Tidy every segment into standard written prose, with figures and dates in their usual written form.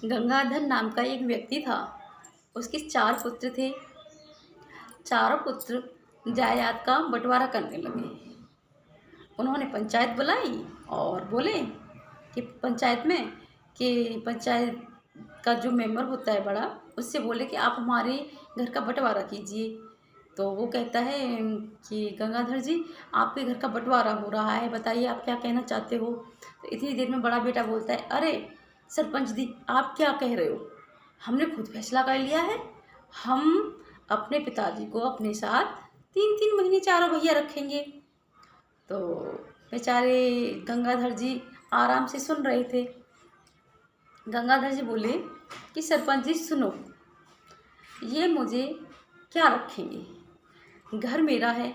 गंगाधर नाम का एक व्यक्ति था। उसके 4 पुत्र थे। चारों पुत्र जायदाद का बंटवारा करने लगे। उन्होंने पंचायत बुलाई और बोले कि पंचायत का जो मेंबर होता है बड़ा, उससे बोले कि आप हमारे घर का बंटवारा कीजिए। तो वो कहता है कि गंगाधर जी, आपके घर का बंटवारा हो रहा है, बताइए आप क्या कहना चाहते हो। तो इतनी देर में बड़ा बेटा बोलता है, अरे सरपंच दी, आप क्या कह रहे हो, हमने खुद फैसला कर लिया है। हम अपने पिताजी को अपने साथ 3-3 महीने चारों भैया रखेंगे। तो बेचारे गंगाधर जी आराम से सुन रहे थे। गंगाधर जी बोले कि सरपंच जी सुनो, ये मुझे क्या रखेंगे, घर मेरा है,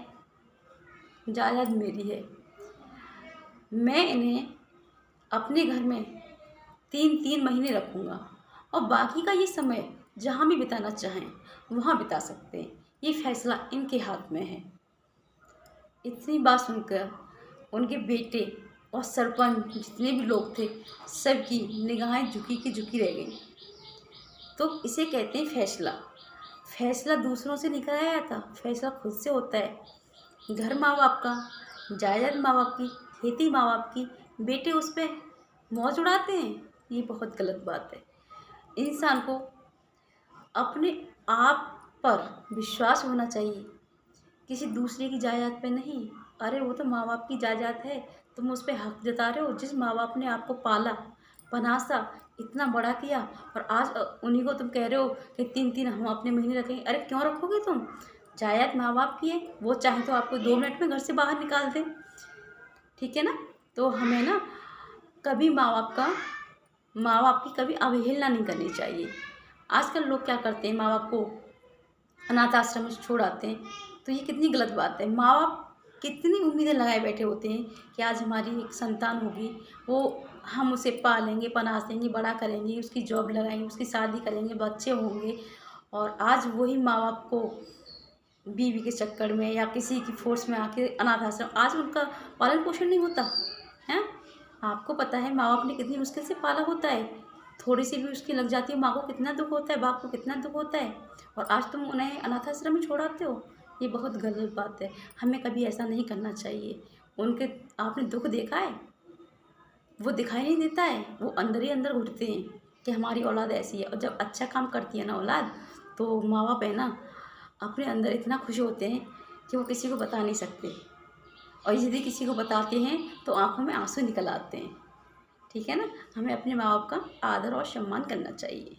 जायदाद मेरी है। मैं इन्हें अपने घर में 3-3 महीने रखूँगा और बाकी का ये समय जहाँ भी बिताना चाहें वहाँ बिता सकते हैं। ये फैसला इनके हाथ में है। इतनी बात सुनकर उनके बेटे और सरपंच जितने भी लोग थे, सबकी निगाहें झुकी की झुकी रह गई। तो इसे कहते हैं फैसला। फैसला दूसरों से नहीं कराया जाता, फैसला खुद से होता है। घर माँ बाप का, जायदाद माँ बाप की, खेती माँ बाप की, बेटे उस पर मौज उड़ाते हैं, ये बहुत गलत बात है। इंसान को अपने आप पर विश्वास होना चाहिए, किसी दूसरे की जायदाद पे नहीं। अरे वो तो माँ बाप की जायदाद है, तुम उस पर हक जता रहे हो। जिस माँ बाप ने आपको पाला, पनासा, इतना बड़ा किया, और आज उन्हीं को तुम कह रहे हो कि 3-3 हम अपने महीने रखेंगे। अरे क्यों रखोगे तुम, जायदाद माँ बाप की है, वो चाहे तो आपको 2 मिनट में घर से बाहर निकाल दें, ठीक है ना। तो हमें ना कभी माँ बाप की कभी अवहेलना नहीं करनी चाहिए। आजकल लोग क्या करते हैं, माँ बाप को अनाथ आश्रम में छोड़ आते हैं, तो ये कितनी गलत बात है। माँ बाप कितनी उम्मीदें लगाए बैठे होते हैं कि आज हमारी एक संतान होगी, वो हम उसे पालेंगे, पनासेंगे, बड़ा करेंगे, उसकी जॉब लगाएंगे, उसकी शादी करेंगे, बच्चे होंगे। और आज वही माँ बाप को बीवी के चक्कर में या किसी की फोर्स में आके अनाथ आश्रम, आज उनका पालन पोषण नहीं होता है। आपको पता है माँ बाप ने कितनी मुश्किल से पाला होता है, थोड़ी सी भी उसकी लग जाती है, माँ को कितना दुख होता है, बाप को कितना दुख होता है, और आज तुम उन्हें अनाथ आश्रम में छोड़ाते हो। ये बहुत गलत बात है, हमें कभी ऐसा नहीं करना चाहिए। उनके आपने दुख देखा है, वो दिखाई नहीं देता है, वो अंदर ही अंदर घुटते हैं कि हमारी औलाद ऐसी है। और जब अच्छा काम करती है ना औलाद, तो माँ बाप है ना, अपने अंदर इतना खुश होते हैं कि वो किसी को बता नहीं सकते, और यदि किसी को बताते हैं तो आंखों में आंसू निकल आते हैं, ठीक है ना। हमें अपने माँ बाप का आदर और सम्मान करना चाहिए।